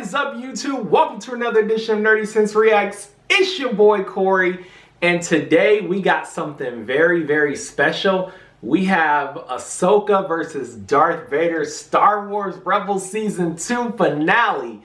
is up, YouTube? Welcome to another edition of Nerdy Sense Reacts. It's your boy Corey, and today we got something very, very special. We have Ahsoka versus Darth Vader Star Wars Rebels Season 2 finale.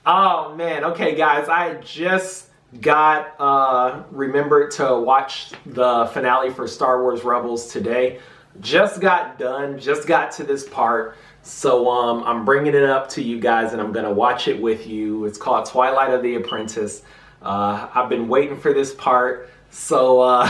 Oh man, okay guys, I just got remembered to watch the finale for Star Wars Rebels today. Just got done, just got to this part. So I'm bringing it up to you guys and I'm gonna watch it with you. It's called Twilight of the Apprentice. I've been waiting for this part, so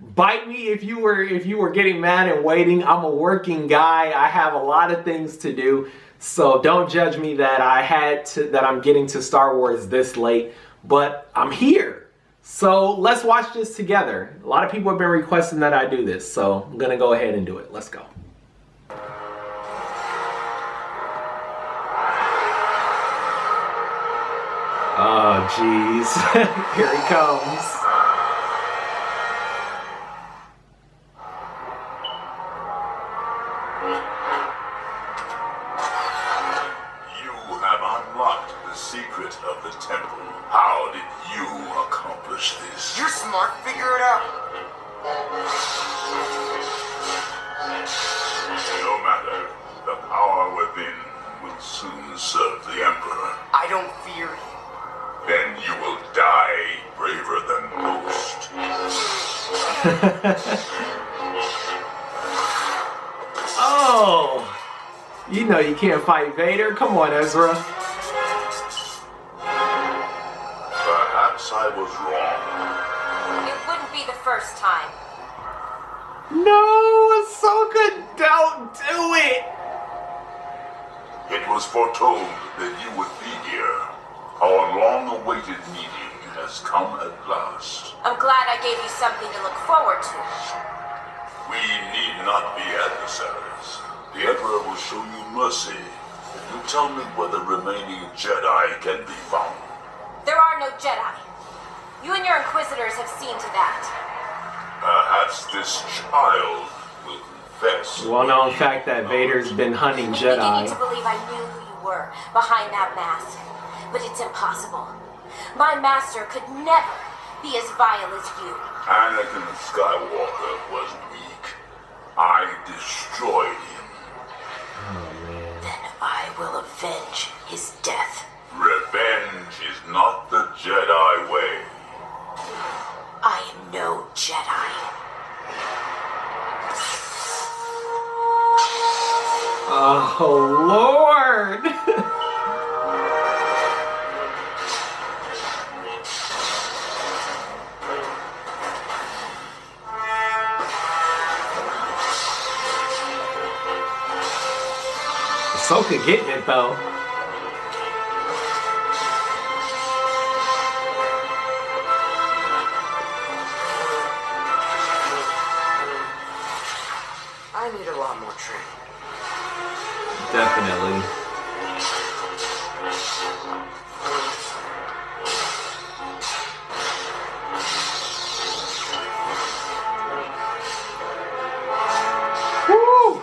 bite me if you were getting mad and waiting. I'm a working guy. I have a lot of things to do, so don't judge me that I'm getting to Star Wars this late. But I'm here, so let's watch this together. A lot of people have been requesting that I do this, so I'm gonna go ahead and do it. Let's go. Oh, jeez. Here he comes. You have unlocked the secret of the temple. How did you accomplish this? You're smart. Figure it out. No matter. The power within will soon serve the Emperor. I don't fear him. Then you will die braver than most. Oh, you know you can't fight Vader. Come on, Ezra. Perhaps I was wrong. It wouldn't be the first time. No, Ahsoka, don't do it. It was foretold that you would be here. Our long-awaited meeting has come at last. I'm glad I gave you something to look forward to. We need not be adversaries. The Emperor will show you mercy if you tell me where the remaining Jedi can be found. There are no Jedi. You and your Inquisitors have seen to that. Perhaps this child will confess. Well known fact that Vader's been hunting I'm Jedi. beginning to believe I knew who you were behind that mask. But it's impossible. My master could never be as vile as you. Anakin Skywalker was weak. I destroyed him. Oh man. Then I will avenge his death. Revenge is not the Jedi way. I am no Jedi. Oh Lord! Ahsoka getting it though. I need a lot more training. Definitely. Woo!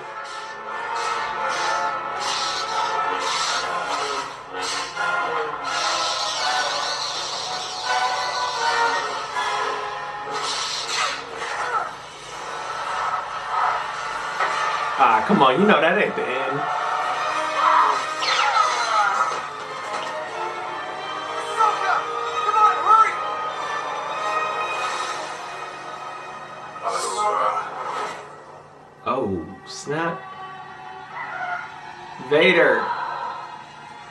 Ah, come on, you know that ain't the end. Ahsoka! Come on, hurry! Oh, snap. Vader.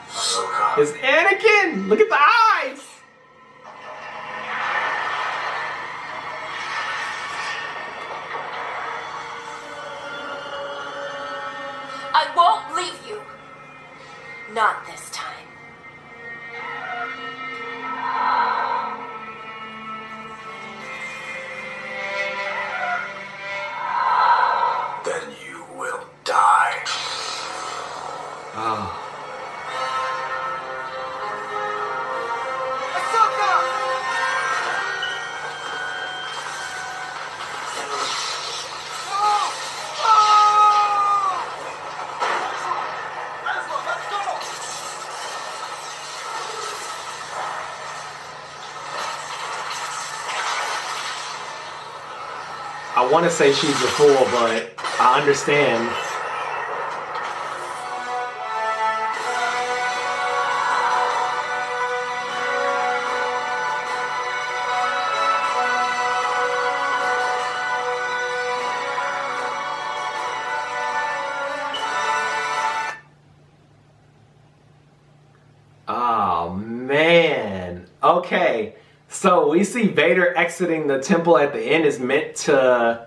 Ahsoka. It's Anakin! Look at the eyes! I won't leave you. Not this time. Then you will die. Oh. Ahsoka! want to say she's a fool, but I understand. Oh man. Okay. So we see Vader exiting the temple at the end is meant to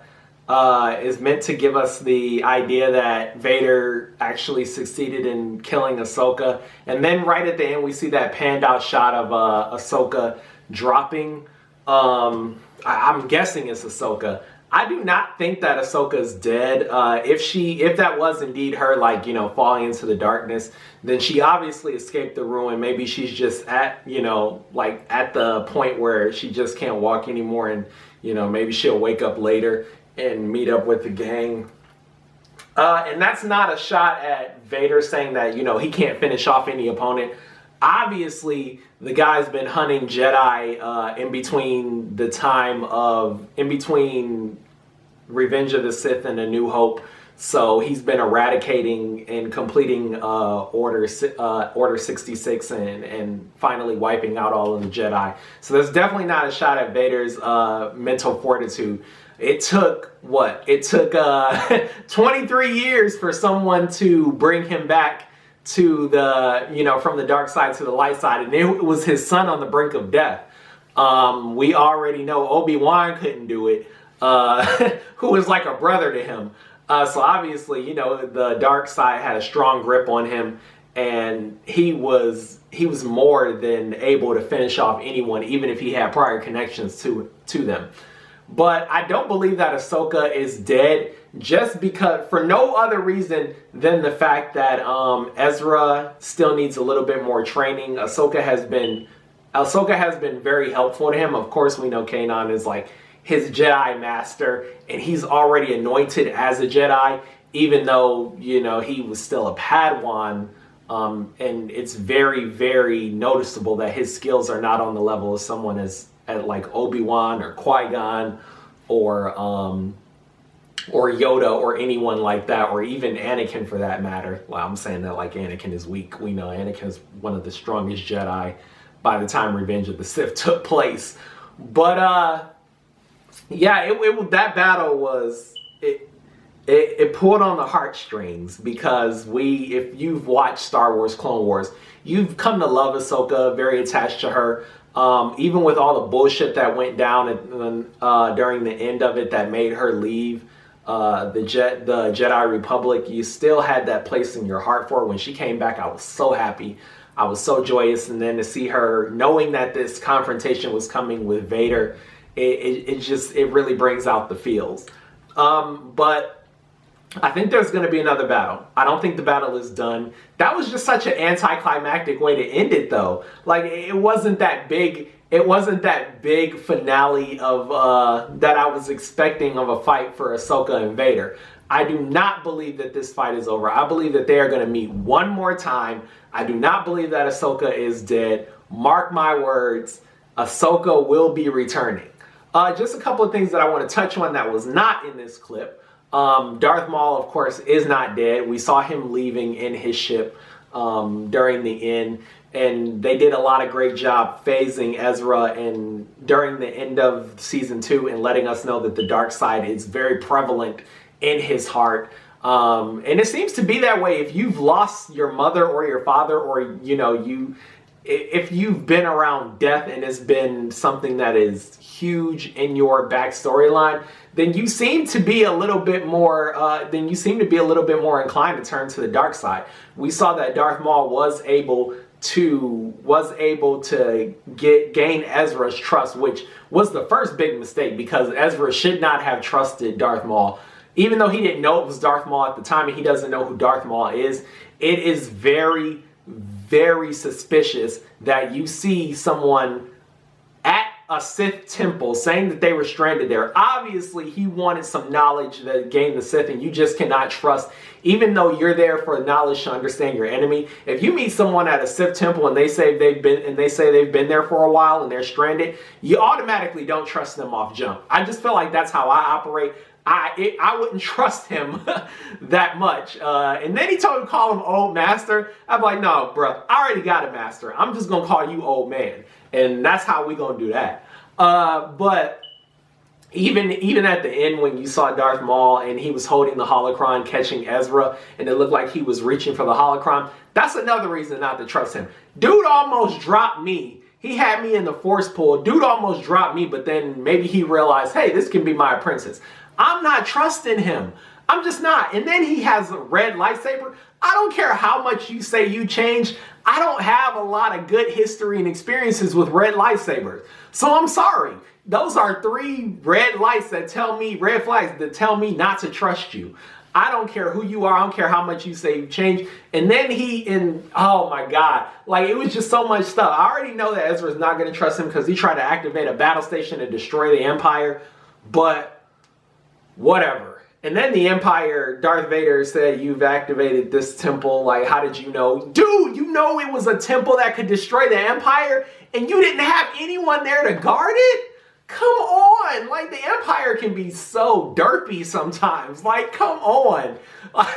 give us the idea that Vader actually succeeded in killing Ahsoka. And then right at the end we see that panned out shot of Ahsoka dropping. I'm guessing it's Ahsoka. I do not think that Ahsoka's dead. If that was indeed her, like, you know, falling into the darkness, then she obviously escaped the ruin. Maybe she's just at, you know, like at the point where she just can't walk anymore, and, you know, maybe she'll wake up later and meet up with the gang. And that's not a shot at Vader saying that, you know, he can't finish off any opponent. Obviously, the guy's been hunting Jedi in between Revenge of the Sith and A New Hope. So he's been eradicating and completing Order 66 and finally wiping out all of the Jedi. So there's definitely not a shot at Vader's mental fortitude. It took, what? It took 23 years for someone to bring him back to the, you know, from the dark side to the light side, and it was his son on the brink of death. We already know Obi-Wan couldn't do it, who was like a brother to him. So obviously, you know, the dark side had a strong grip on him, and he was more than able to finish off anyone, even if he had prior connections to them. But I don't believe that Ahsoka is dead, just because, for no other reason than the fact that Ezra still needs a little bit more training. Ahsoka has been very helpful to him. Of course, we know Kanan is like his Jedi master, and he's already anointed as a Jedi, even though, you know, he was still a Padawan. And it's very, very noticeable that his skills are not on the level of someone like Obi-Wan or Qui-Gon or Yoda or anyone like that, or even Anakin for that matter. Well, I'm saying that like Anakin is weak. We know Anakin is one of the strongest Jedi by the time Revenge of the Sith took place. But yeah, that battle was it pulled on the heartstrings, because if you've watched Star Wars Clone Wars, you've come to love Ahsoka, very attached to her. Even with all the bullshit that went down during the end of it that made her leave the Jedi Republic, you still had that place in your heart for her. When she came back, I was so happy. I was so joyous. And then to see her, knowing that this confrontation was coming with Vader, it really brings out the feels. But I think there's going to be another battle. I don't think the battle is done. That was just such an anticlimactic way to end it, though. Like, it wasn't that big. It wasn't that big finale of that I was expecting of a fight for Ahsoka and Vader. I do not believe that this fight is over. I believe that they are going to meet one more time. I do not believe that Ahsoka is dead. Mark my words, Ahsoka will be returning. Just a couple of things that I want to touch on that was not in this clip. Darth Maul, of course, is not dead. We saw him leaving in his ship during the end, and they did a lot of great job phasing Ezra and during the end of season 2 and letting us know that the dark side is very prevalent in his heart. And it seems to be that way if you've lost your mother or your father, or, you know, if you've been around death and it's been something that is huge in your backstory line, then you seem to be a little bit more inclined to turn to the dark side. We saw that Darth Maul was able to gain Ezra's trust, which was the first big mistake, because Ezra should not have trusted Darth Maul. Even though he didn't know it was Darth Maul at the time, and he doesn't know who Darth Maul is, it is very, very suspicious that you see someone at a Sith temple saying that they were stranded there. Obviously, he wanted some knowledge that gained the Sith, and you just cannot trust, even though you're there for knowledge to understand your enemy. If you meet someone at a Sith temple and they say they've been there for a while and they're stranded, you automatically don't trust them off jump. I just feel like that's how I operate. I wouldn't trust him that much. And then he told me to call him old master. I'm like, no, bro, I already got a master. I'm just gonna call you old man, and that's how we gonna do that. But even at the end, when you saw Darth Maul and he was holding the holocron, catching Ezra, and it looked like he was reaching for the holocron, that's another reason not to trust him. Dude almost dropped me. He had me in the force pull. Dude almost dropped me, but then maybe he realized, hey, this can be my apprentice. I'm not trusting him. I'm just not. And then he has a red lightsaber. I don't care how much you say you changed. I don't have a lot of good history and experiences with red lightsabers. So I'm sorry. Those are 3 red lights that tell me, red flags that tell me not to trust you. I don't care who you are. I don't care how much you say you changed. And then oh my God, like it was just so much stuff. I already know that Ezra's not going to trust him because he tried to activate a battle station to destroy the Empire, but whatever. And then the Empire, Darth Vader said, you've activated this temple. Like, how did you know? Dude, you know it was a temple that could destroy the Empire and you didn't have anyone there to guard it? Come on, like the Empire can be so derpy sometimes. Like, come on.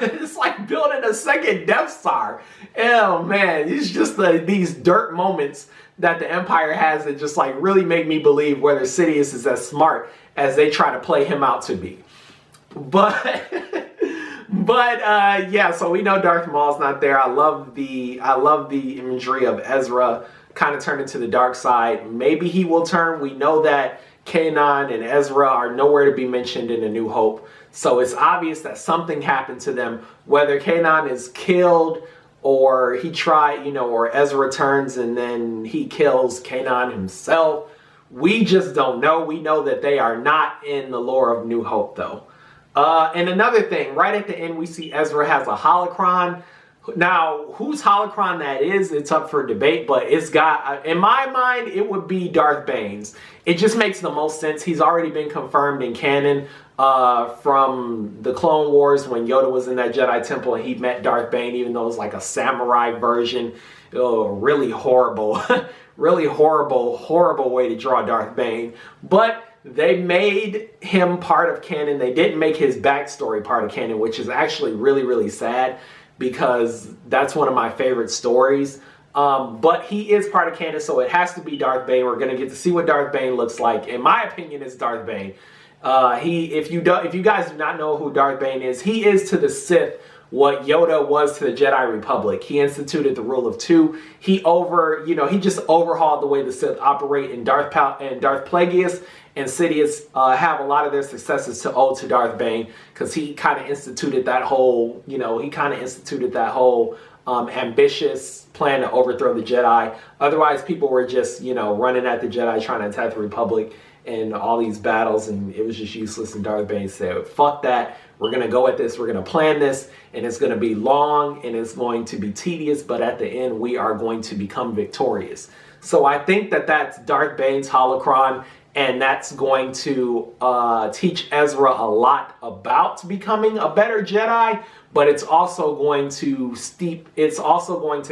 It's like building a second Death Star. Oh man, it's just these dirt moments that the Empire has that just like really make me believe whether Sidious is as smart as they try to play him out to be. But yeah, so we know Darth Maul's not there. I love the imagery of Ezra kind of turning to the dark side. Maybe he will turn. We know that Kanan and Ezra are nowhere to be mentioned in A New Hope. So it's obvious that something happened to them. Whether Kanan is killed or he tried, or Ezra turns and then he kills Kanan himself. We just don't know. We know that they are not in the lore of New Hope though. And another thing, right at the end, we see Ezra has a holocron. Now, whose holocron that is, it's up for debate, but it's got, in my mind, it would be Darth Bane's. It just makes the most sense. He's already been confirmed in canon from the Clone Wars when Yoda was in that Jedi Temple and he met Darth Bane, even though it was like a samurai version. Oh, really horrible, really horrible way to draw Darth Bane. But they made him part of canon. They didn't make his backstory part of canon, which is actually really sad, because that's one of my favorite stories. But he is part of canon, so it has to be Darth Bane. We're going to get to see what Darth Bane looks like. In my opinion, it's Darth Bane. If you guys do not know who Darth Bane is, he is to the Sith what Yoda was to the Jedi Republic. He instituted the rule of 2. He just overhauled the way the Sith operate, and Darth Plagueis and Sidious have a lot of their successes to owe to Darth Bane, because he kind of instituted that whole, ambitious plan to overthrow the Jedi. Otherwise, people were just, running at the Jedi trying to attack the Republic and all these battles, and it was just useless. And Darth Bane said, fuck that. We're going to go at this. We're going to plan this, and it's going to be long and it's going to be tedious, but at the end, we are going to become victorious. So I think that that's Darth Bane's holocron, and that's going to teach Ezra a lot about becoming a better Jedi, but it's also going to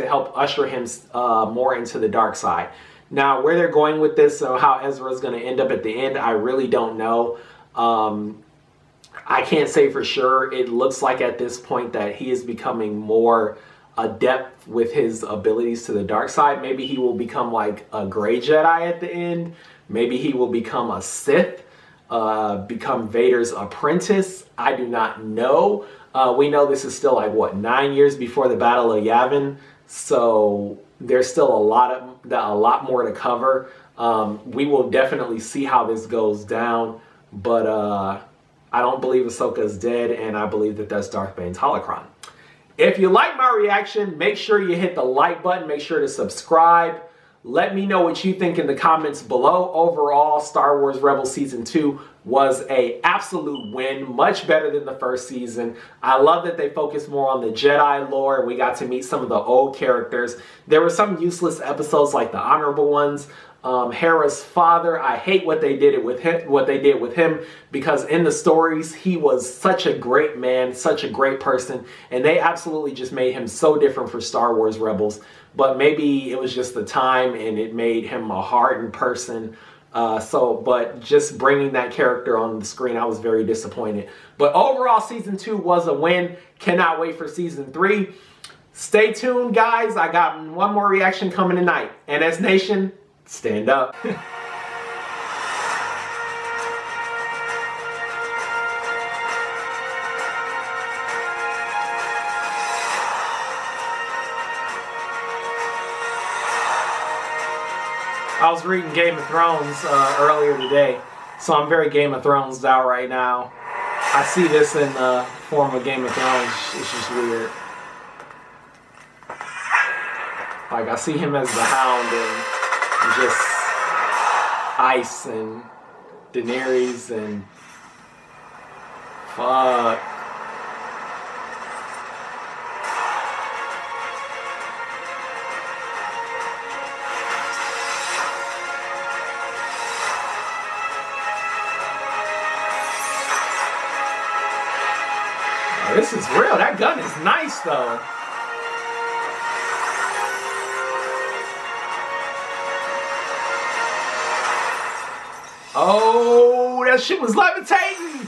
help usher him more into the dark side. Now, where they're going with this, how Ezra is going to end up at the end, I really don't know. I can't say for sure. It looks like at this point that he is becoming more adept with his abilities to the dark side. Maybe he will become like a gray Jedi at the end. Maybe he will become a Sith, become Vader's apprentice. I do not know. We know this is still like, 9 years before the Battle of Yavin. So there's still a lot more to cover. We will definitely see how this goes down. But I don't believe Ahsoka is dead, and I believe that that's Darth Bane's holocron. If you like my reaction, make sure you hit the like button. Make sure to subscribe. Let me know what you think in the comments below. Overall, Star Wars Rebels Season 2 was an absolute win, much better than the first season. I love that they focused more on the Jedi lore, and we got to meet some of the old characters. There were some useless episodes like the honorable ones. Hera's father, I hate what they did with him, because in the stories he was such a great man, such a great person, and they absolutely just made him so different for Star Wars Rebels. But maybe it was just the time and it made him a hardened person. But just bringing that character on the screen, I was very disappointed. But overall, season 2 was a win. Cannot wait for season 3. Stay tuned, guys. I got one more reaction coming tonight. NS Nation, stand up. I was reading Game of Thrones earlier today, so I'm very Game of Thrones out right now. I see this in the form of Game of Thrones. It's just weird. Like, I see him as the Hound and just Ice and Daenerys and fuck. This is real. That gun is nice, though. Oh, that shit was levitating.